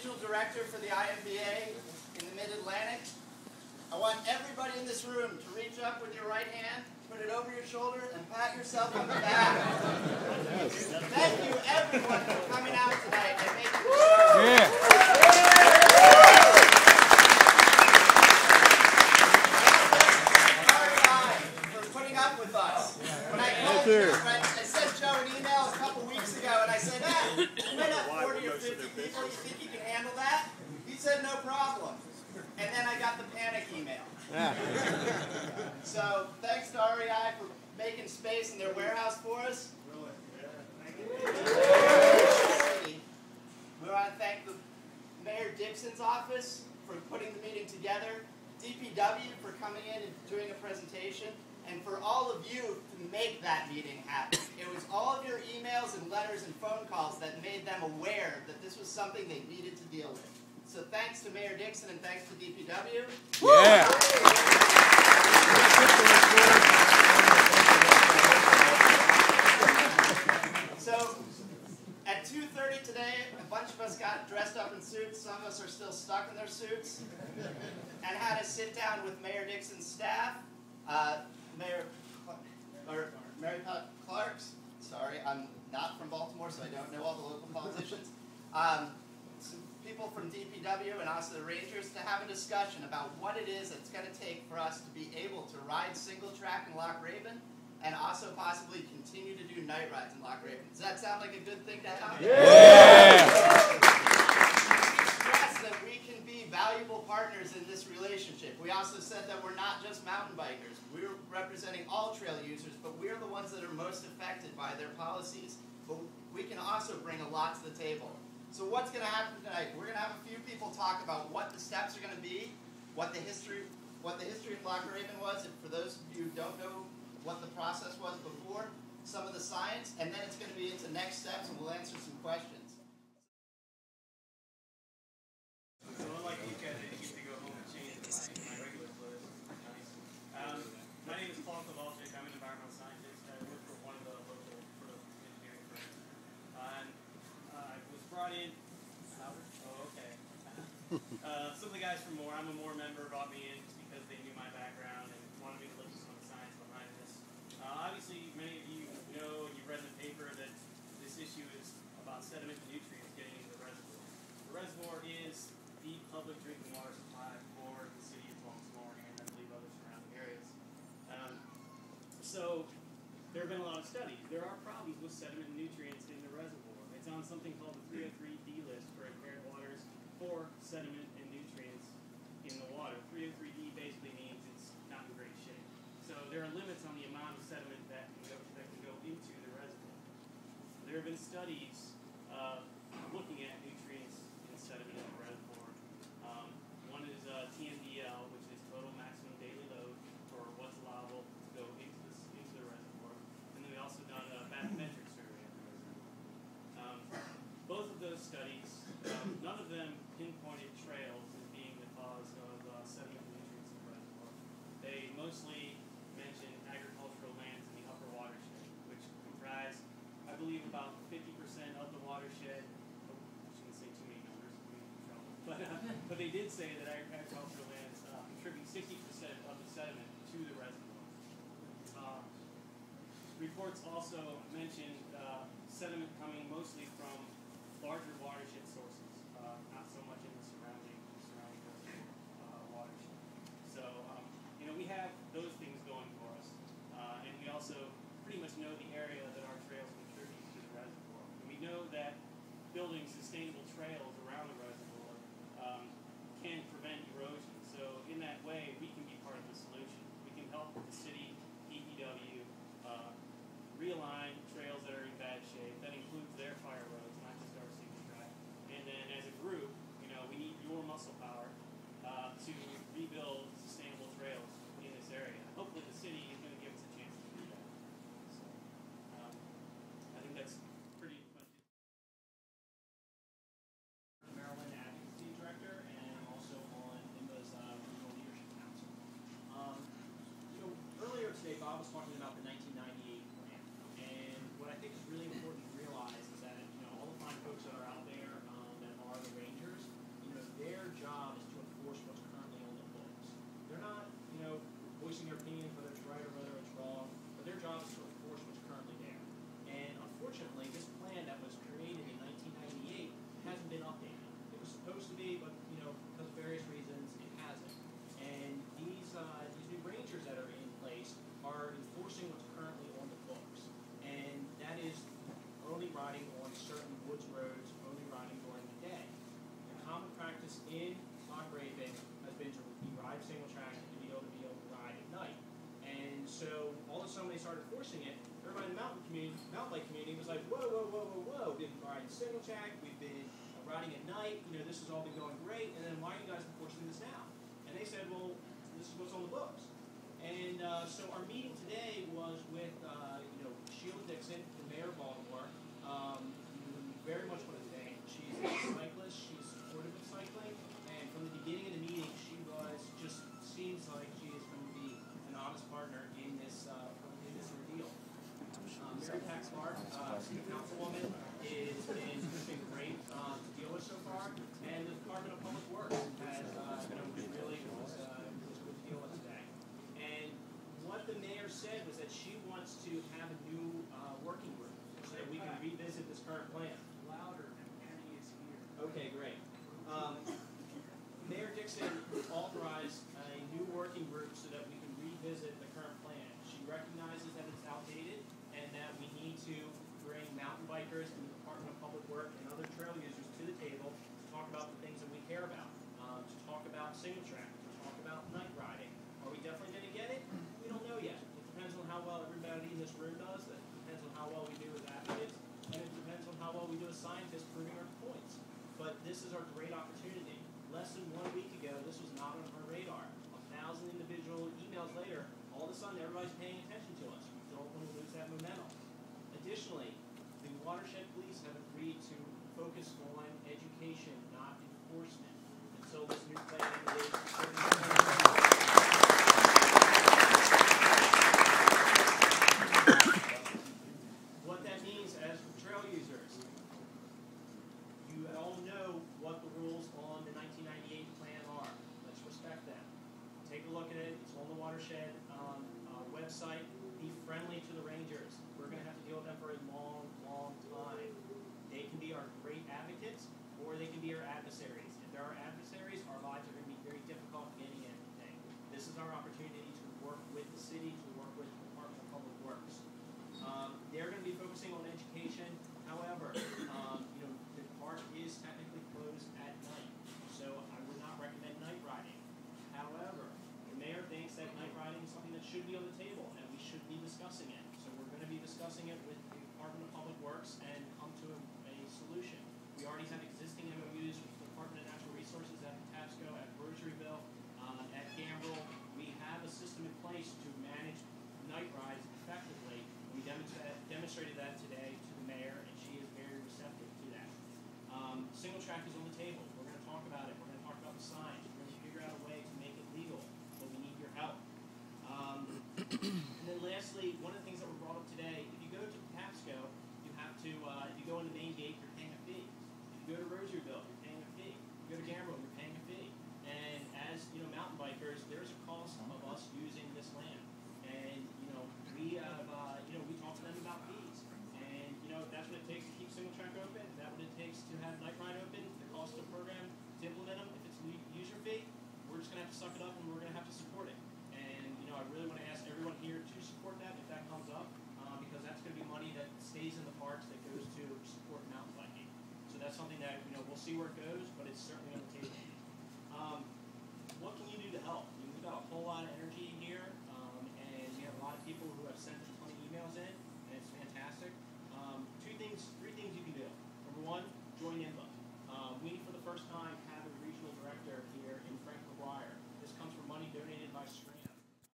Regional Director for the IMBA in the Mid-Atlantic. I want everybody in this room to reach up with your right hand, put it over your shoulder, and pat yourself on the back. Thank you, everyone, for coming out tonight and making this show. Yeah. For putting up with us. When I called Joe, I sent Joe an email a couple weeks ago, and I said, you might have 40 or 50 people. You think you can handle that? He said, no problem. And then I got the panic email. Yeah. So thanks to REI for making space in their warehouse for us. We want to thank the Mayor Dixon's office for putting the meeting together, DPW for coming in and doing a presentation, and for all of you to make that meeting happen. It was all of your emails and letters and phone calls that made them aware that this was something they needed to deal with. So thanks to Mayor Dixon and thanks to DPW. Yeah. So at 2:30 today, a bunch of us got dressed up in suits. Some of us are still stuck in their suits, and had a sit down with Mayor Dixon's staff, Mary Clark's. Sorry, I'm not from Baltimore, so I don't know all the local politicians. Some people from DPW and also the Rangers to have a discussion about what it is that's going to take for us to be able to ride single track in Loch Raven and also possibly continue to do night rides in Loch Raven. Does that sound like a good thing to have? Yeah! Stress that we can be valuable partners in this relationship. We also said that we're not just mountain bikers. We're representing all trail users, but we're the ones that are most affected by their policies. But we can also bring a lot to the table. So what's going to happen tonight? We're going to have a few people talk about what the steps are going to be, what the history of Loch Raven was, and for those of you who don't know what the process was before, some of the science, and then it's going to be into next steps, and we'll answer some questions. So unlike you guys, I get to go home and change my regular clothes. Nice. My name is Paul Kowalczyk. I'm an environmental scientist. I work for one of the local engineering firms. And I was brought in. Oh, okay. Some of the guys from MORE, I'm a MORE member, brought me in just because they knew my background and wanted me to look at some of the science behind this. Obviously, many of you know and you've read in the paper that this issue is about sediment and nutrients getting into the reservoir. The reservoir is the public drinking water supply for the city of Baltimore and I believe other surrounding areas. So there have been a lot of studies. There are problems with sediment and nutrients in the reservoir. It's on something called the 303D list for impaired waters for sediment and nutrients in the water. 303D basically means it's not in great shape. So there are limits on the amount of sediment that can go into the reservoir. There have been studies looking at nutrients in sediment in the reservoir. One is TMDL, which is total maximum daily load for what's allowable to go into the reservoir. And then we also done a bathymetric survey of the reservoir. Both of those studies, none of them pinpointed trails as being the cause of sediment and nutrients in the reservoir. They mostly mentioned agricultural lands in the upper watershed, which comprise, I believe, about 50% of the watershed. I shouldn't say too many numbers, I'm going to get in trouble. But they did say that agricultural lands contribute 60% of the sediment to the reservoir. Reports also mentioned sediment coming mostly from larger watershed sources, not so much in the surrounding watershed. So, we have those things going for us, and we also pretty much know the area that our trails contribute to the reservoir. And we know that building sustainable trails around the reservoir can prevent erosion. So, in that way, we can be part of the solution. We can help the city, DPW, realign trails that are in bad shape. That includes their fire roads, not just our single track. And then as a group, we need your muscle power to rebuild sustainable trails in this area. Hopefully the city is going to give us a chance to do that. So I think that's single track, we've been riding at night, this has all been going great, and then why are you guys enforcing this now? And they said, well, this is what's on the books. And so our meeting today was with, Sheila Dixon, the mayor of Baltimore. We very much want to thank. She's a cyclist. She's supportive of cycling. And from the beginning of the meeting, she seems like she is going to be an honest partner in this ordeal. Mary Pax Clark, city councilwoman, has been great to deal with so far. And the Department of Public Works has really was good to deal with today. And what the mayor said was that she wants to have a new working group so that we can revisit this current plan. Louder, Annie is here. Okay, great. Mayor Dixon authorized a new working group so that we can revisit the current plan. She recognizes that it's outdated and that we need to bring mountain bikers and the Department of Public Works and other trail users to the table to talk about the things that we care about, to talk about single track, to talk about night riding. Are we definitely going to get it? We don't know yet. It depends on how well everybody in this room does. It depends on how well we do as advocates, and it depends on how well we do as scientists proving our points. But this is our great opportunity. Less than 1 week ago, this was not on our radar. 1,000 individual emails later, all of a sudden everybody's paying attention to us. We don't want to lose that momentum. Additionally, the watershed police have agreed to focus on education, not enforcement, until this new plan is What that means as trail users, you all know what the rules on the 1998 plan are. Let's respect them. Take a look at it. It's on the watershed website. Be friendly to the rangers. We're going to have to deal with them for a long, long time. They can be our great advocates, or they can be our adversaries. If they're our adversaries, our lives are going to be very difficult getting anything. This is our opportunity to work with the city, to work with the Department of Public Works. They're going to be focusing on education. However, the park is technically closed at night, so I would not recommend night riding. However, the mayor thinks that night riding is something that should be on the table, and we should be discussing it. So we're going to be discussing it with the Department of Public Works and come to a solution. We already have existing MOUs with the Department of Natural Resources at Patapsco, at Rosaryville, at Gambrel. We have a system in place to manage night rides effectively. We demonstrated that today to the mayor, and she is very receptive to that. Single track is on the table. We're going to talk about it. We're going to talk about the signs. We're going to figure out a way to make it legal, but we need your help. And then lastly, one of the things that were brought up today, if you go to Patapsco, you have to, if you go in the main gate, you're paying a fee. If you go to Rosaryville, you're paying a fee. If you go to Gambrel, you're paying a fee. And as mountain bikers, there's a cost of us using this land. And we have, we talk to them about fees. And if that's what it takes to keep single track open, if that's what it takes to have night ride open, the cost of the program to implement them, if it's a user fee, we're just going to have to suck it up and we're going to have to support it. And I really want to ask everyone here to support that if that comes up, because that's going to be money that stays in the parks that goes to support mountain biking. So that's something that we'll see where it goes, but it's certainly